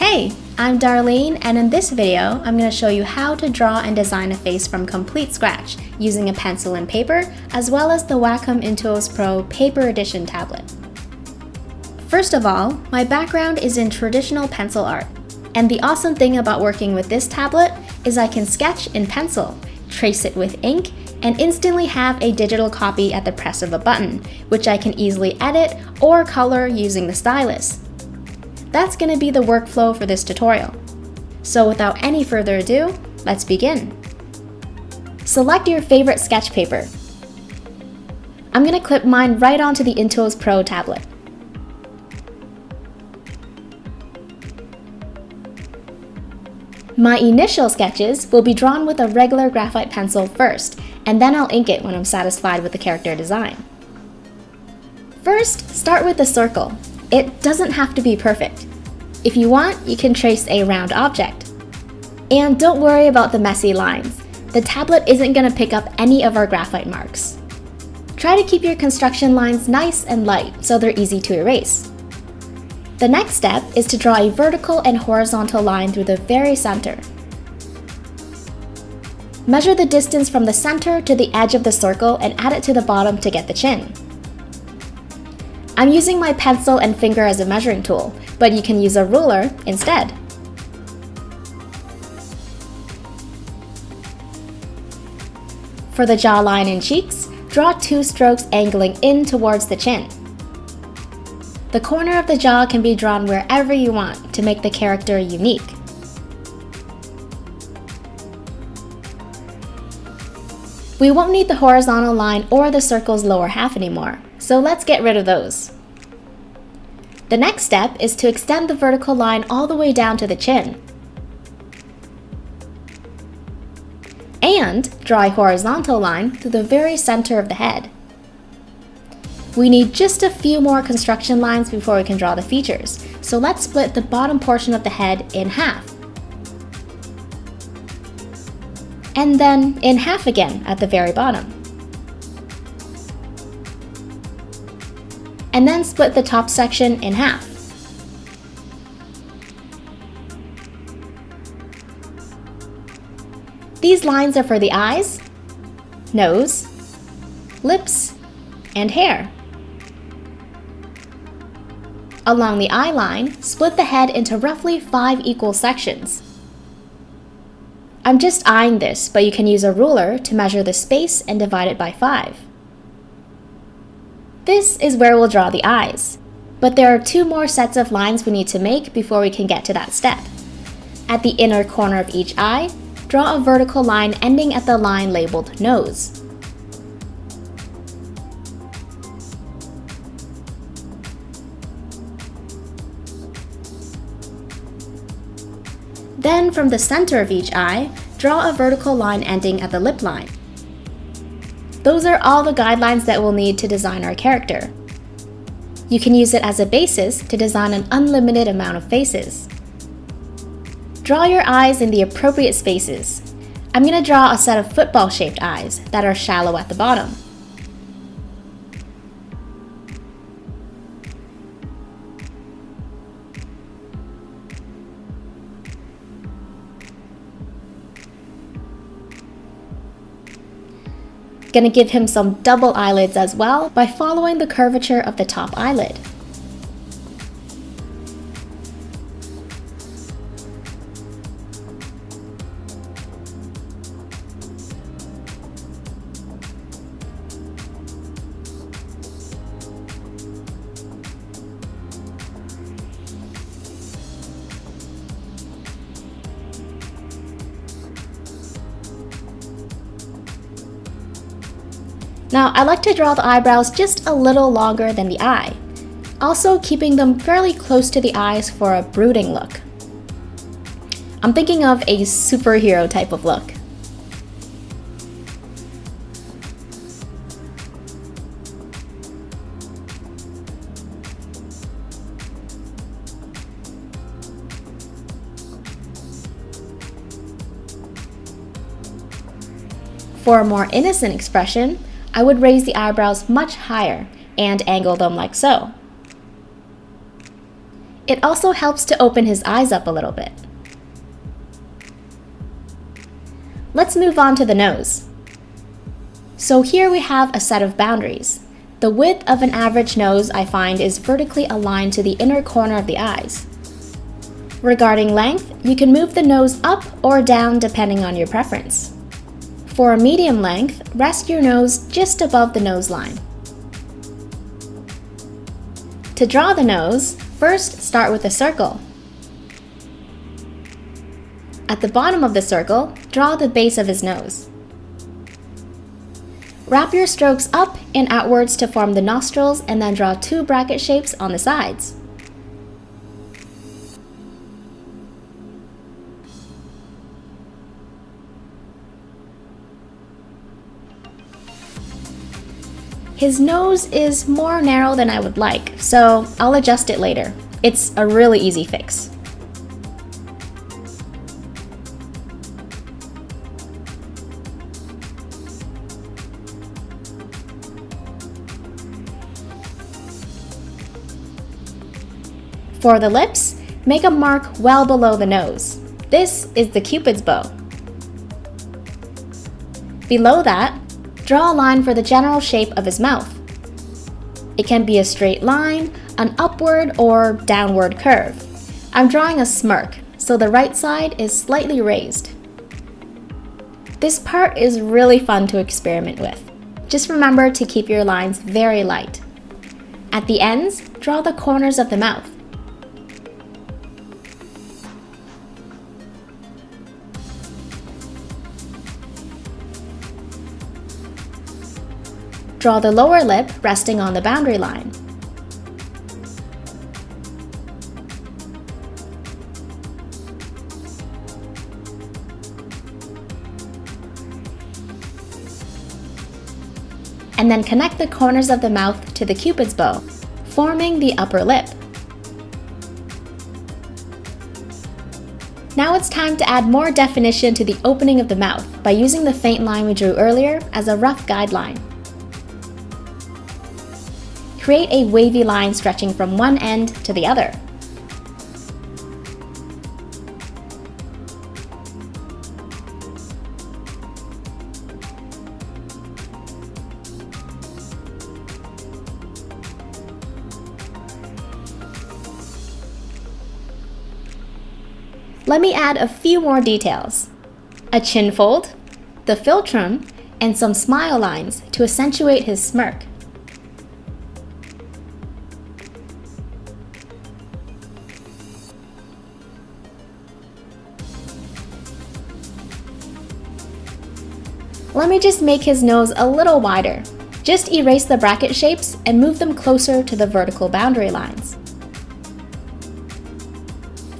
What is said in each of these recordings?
Hey, I'm Darlene, and in this video, I'm going to show you how to draw and design a face from complete scratch using a pencil and paper, as well as the Wacom Intuos Pro Paper Edition tablet. First of all, my background is in traditional pencil art, and the awesome thing about working with this tablet is I can sketch in pencil, trace it with ink, and instantly have a digital copy at the press of a button, which I can easily edit or color using the stylus. That's going to be the workflow for this tutorial. So without any further ado, let's begin. Select your favorite sketch paper. I'm going to clip mine right onto the Intuos Pro tablet. My initial sketches will be drawn with a regular graphite pencil first, and then I'll ink it when I'm satisfied with the character design. First, start with a circle. It doesn't have to be perfect. If you want, you can trace a round object. And don't worry about the messy lines. The tablet isn't going to pick up any of our graphite marks. Try to keep your construction lines nice and light so they're easy to erase. The next step is to draw a vertical and horizontal line through the very center. Measure the distance from the center to the edge of the circle and add it to the bottom to get the chin. I'm using my pencil and finger as a measuring tool, but you can use a ruler instead. For the jawline and cheeks, draw 2 strokes angling in towards the chin. The corner of the jaw can be drawn wherever you want to make the character unique. We won't need the horizontal line or the circle's lower half anymore, so let's get rid of those. The next step is to extend the vertical line all the way down to the chin. And draw a horizontal line through the very center of the head. We need just a few more construction lines before we can draw the features, so let's split the bottom portion of the head in half. And then in half again at the very bottom. And then split the top section in half. These lines are for the eyes, nose, lips, and hair. Along the eye line, split the head into roughly 5 equal sections. I'm just eyeing this, but you can use a ruler to measure the space and divide it by 5. This is where we'll draw the eyes, but there are 2 more sets of lines we need to make before we can get to that step. At the inner corner of each eye, draw a vertical line ending at the line labeled nose. Then from the center of each eye, draw a vertical line ending at the lip line. Those are all the guidelines that we'll need to design our character. You can use it as a basis to design an unlimited amount of faces. Draw your eyes in the appropriate spaces. I'm going to draw a set of football-shaped eyes that are shallow at the bottom. Gonna give him some double eyelids as well by following the curvature of the top eyelid. Now, I like to draw the eyebrows just a little longer than the eye, also keeping them fairly close to the eyes for a brooding look. I'm thinking of a superhero type of look. For a more innocent expression, I would raise the eyebrows much higher and angle them like so. It also helps to open his eyes up a little bit. Let's move on to the nose. So here we have a set of boundaries. The width of an average nose, I find, is vertically aligned to the inner corner of the eyes. Regarding length, you can move the nose up or down depending on your preference. For a medium length, rest your nose just above the nose line. To draw the nose, first start with a circle. At the bottom of the circle, draw the base of his nose. Wrap your strokes up and outwards to form the nostrils and then draw 2 bracket shapes on the sides. His nose is more narrow than I would like, so I'll adjust it later. It's a really easy fix. For the lips, make a mark well below the nose. This is the Cupid's bow. Below that, draw a line for the general shape of his mouth. It can be a straight line, an upward or downward curve. I'm drawing a smirk, so the right side is slightly raised. This part is really fun to experiment with. Just remember to keep your lines very light. At the ends, draw the corners of the mouth. Draw the lower lip resting on the boundary line. And then connect the corners of the mouth to the Cupid's bow, forming the upper lip. Now it's time to add more definition to the opening of the mouth by using the faint line we drew earlier as a rough guideline. Create a wavy line stretching from one end to the other. Let me add a few more details. A chin fold, the philtrum, and some smile lines to accentuate his smirk. Let me just make his nose a little wider. Just erase the bracket shapes and move them closer to the vertical boundary lines.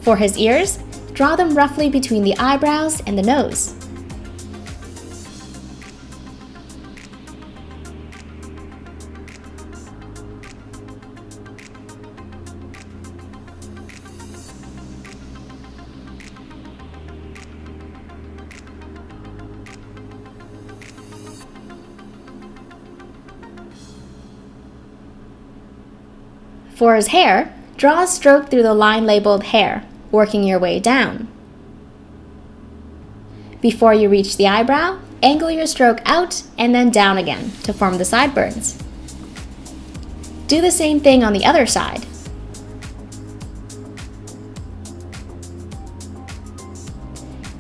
For his ears, draw them roughly between the eyebrows and the nose. For his hair, draw a stroke through the line labeled hair, working your way down. Before you reach the eyebrow, angle your stroke out and then down again to form the sideburns. Do the same thing on the other side.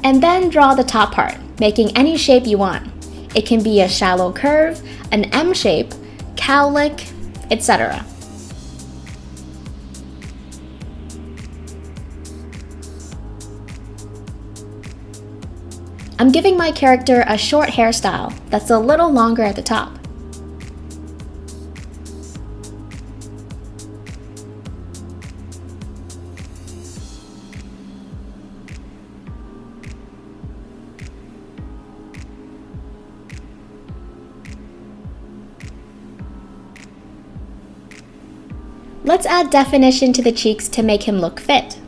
And then draw the top part, making any shape you want. It can be a shallow curve, an M shape, cowlick, etc. I'm giving my character a short hairstyle that's a little longer at the top. Let's add definition to the cheeks to make him look fit.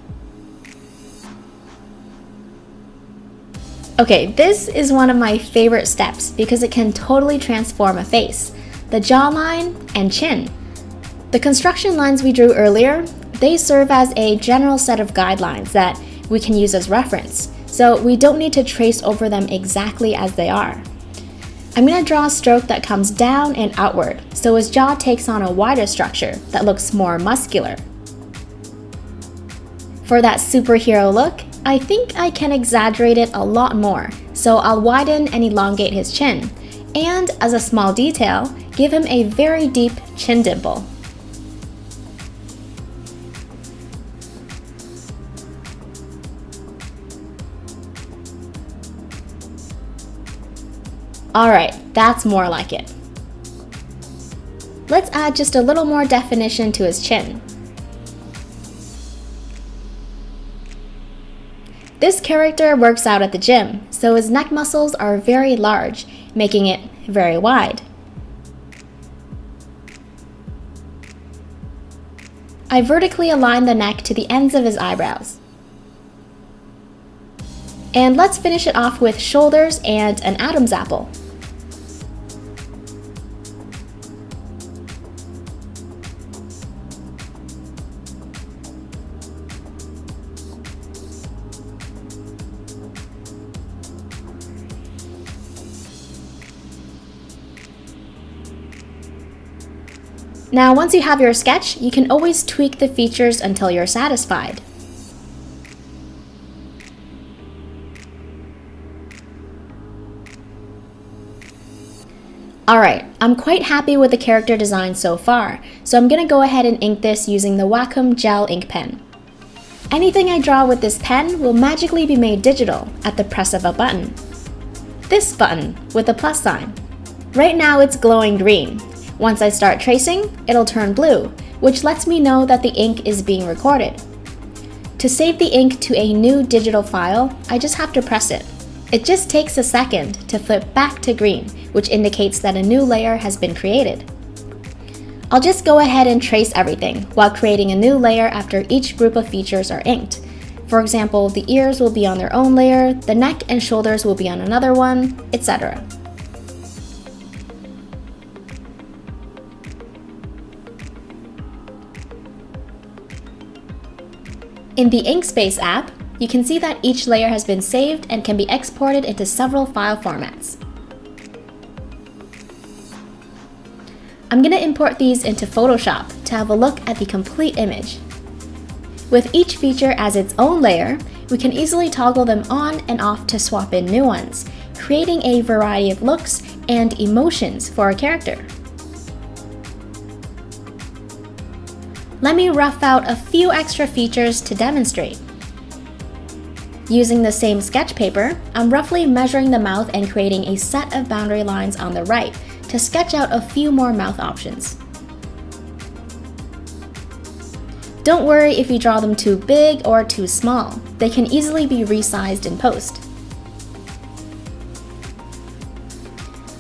Okay, this is one of my favorite steps because it can totally transform a face, the jawline and chin. The construction lines we drew earlier They serve as a general set of guidelines that we can use as reference, so we don't need to trace over them exactly as they are. I'm going to draw a stroke that comes down and outward, so his jaw takes on a wider structure that looks more muscular. For that superhero look, I think I can exaggerate it a lot more, so I'll widen and elongate his chin, and as a small detail, give him a very deep chin dimple. Alright, that's more like it. Let's add just a little more definition to his chin. This character works out at the gym, so his neck muscles are very large, making it very wide. I vertically align the neck to the ends of his eyebrows. And let's finish it off with shoulders and an Adam's apple. Now, once you have your sketch, you can always tweak the features until you're satisfied. Alright, I'm quite happy with the character design so far, so I'm going to go ahead and ink this using the Wacom Gel ink pen. Anything I draw with this pen will magically be made digital at the press of a button. This button with a plus sign. Right now it's glowing green. Once I start tracing, it'll turn blue, which lets me know that the ink is being recorded. To save the ink to a new digital file, I just have to press it. It just takes a second to flip back to green, which indicates that a new layer has been created. I'll just go ahead and trace everything while creating a new layer after each group of features are inked. For example, the ears will be on their own layer, the neck and shoulders will be on another one, etc. In the Inkspace app, you can see that each layer has been saved and can be exported into several file formats. I'm going to import these into Photoshop to have a look at the complete image. With each feature as its own layer, we can easily toggle them on and off to swap in new ones, creating a variety of looks and emotions for a character. Let me rough out a few extra features to demonstrate. Using the same sketch paper, I'm roughly measuring the mouth and creating a set of boundary lines on the right to sketch out a few more mouth options. Don't worry if you draw them too big or too small. They can easily be resized in post.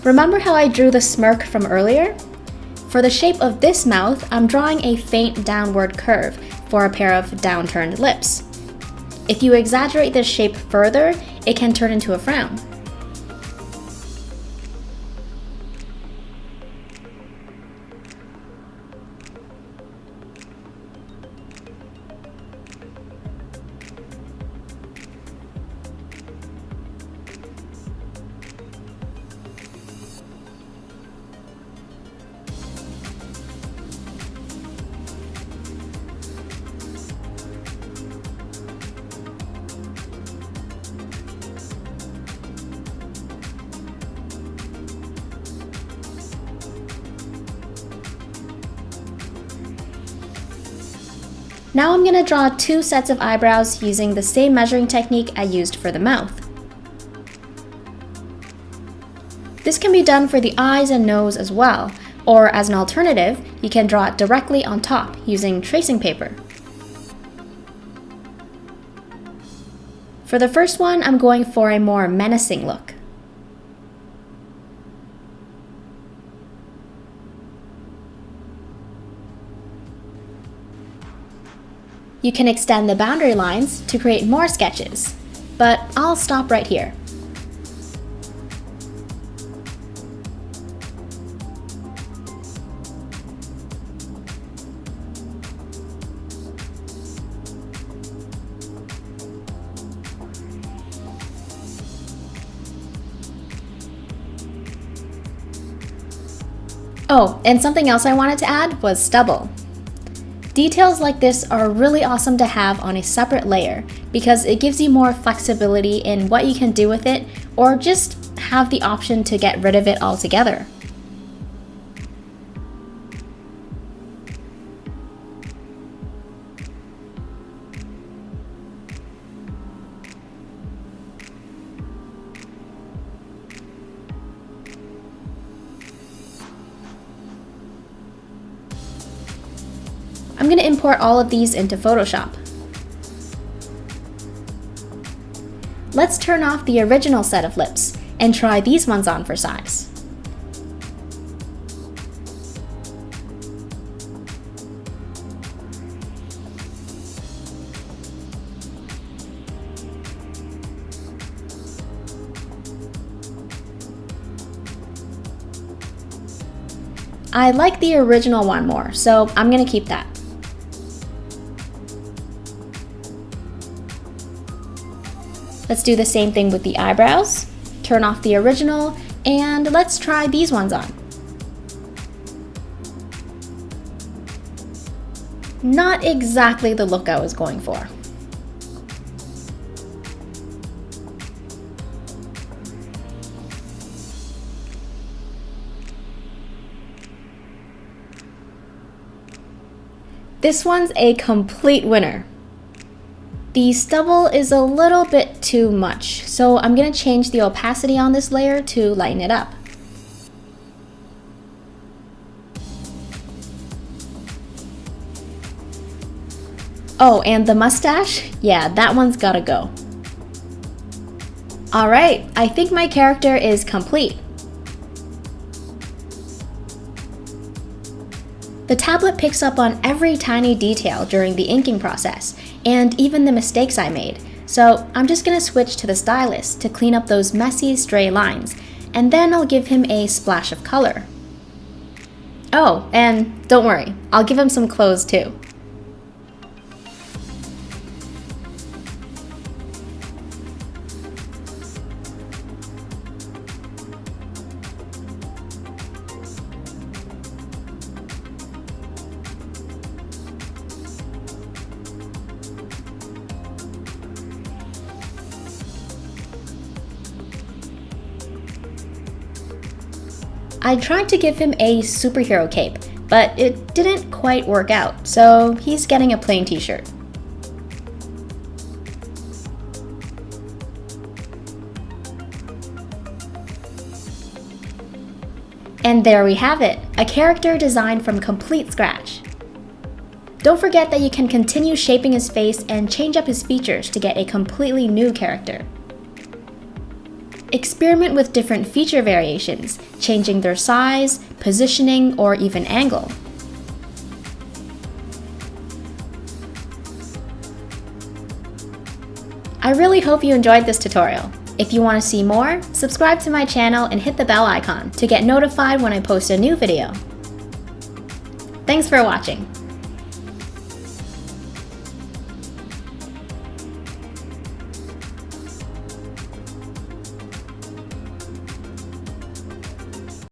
Remember how I drew the smirk from earlier? For the shape of this mouth, I'm drawing a faint downward curve for a pair of downturned lips. If you exaggerate this shape further, it can turn into a frown. Now I'm going to draw two sets of eyebrows using the same measuring technique I used for the mouth. This can be done for the eyes and nose as well, or as an alternative, you can draw it directly on top using tracing paper. For the first one, I'm going for a more menacing look. You can extend the boundary lines to create more sketches, but I'll stop right here. Oh, and something else I wanted to add was stubble. Details like this are really awesome to have on a separate layer because it gives you more flexibility in what you can do with it, or just have the option to get rid of it altogether. I'm going to import all of these into Photoshop. Let's turn off the original set of lips and try these ones on for size. I like the original one more, so I'm going to keep that. Let's do the same thing with the eyebrows. Turn off the original, and let's try these ones on. Not exactly the look I was going for. This one's a complete winner. The stubble is a little bit too much, so I'm going to change the opacity on this layer to lighten it up. Oh, and the mustache? Yeah, that one's gotta go. Alright, I think my character is complete. The tablet picks up on every tiny detail during the inking process, and even the mistakes I made, so I'm just going to switch to the stylus to clean up those messy stray lines, and then I'll give him a splash of color. Oh, and don't worry, I'll give him some clothes too. I tried to give him a superhero cape, but it didn't quite work out, so he's getting a plain t-shirt. And there we have it, a character designed from complete scratch. Don't forget that you can continue shaping his face and change up his features to get a completely new character. Experiment with different feature variations, changing their size, positioning, or even angle. I really hope you enjoyed this tutorial. If you want to see more, subscribe to my channel and hit the bell icon to get notified when I post a new video. Thanks for watching.